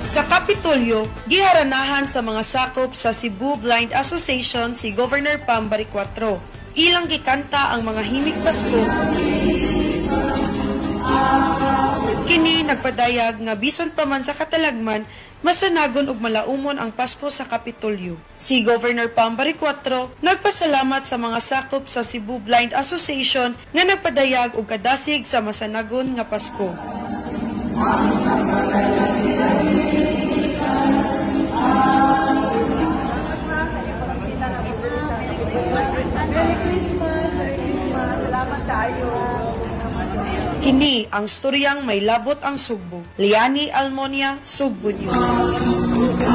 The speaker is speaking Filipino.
Sa Kapitolyo, giharanahan sa mga sakop sa Cebu Blind Association si Governor Pam Baricuatro. Ilang gikanta ang mga himig Pasko. Kini nagpadayag nga bisan pa man sa katalagman, masanagon ug malaumon ang Pasko sa Kapitolyo. Si Governor Pam Baricuatro nagpasalamat sa mga sakop sa Cebu Blind Association nga nagpadayag og kadasig sa masanagon nga Pasko. Kini ang storyang may labot ang Sugbo. Liani Almonia, Sugbo News.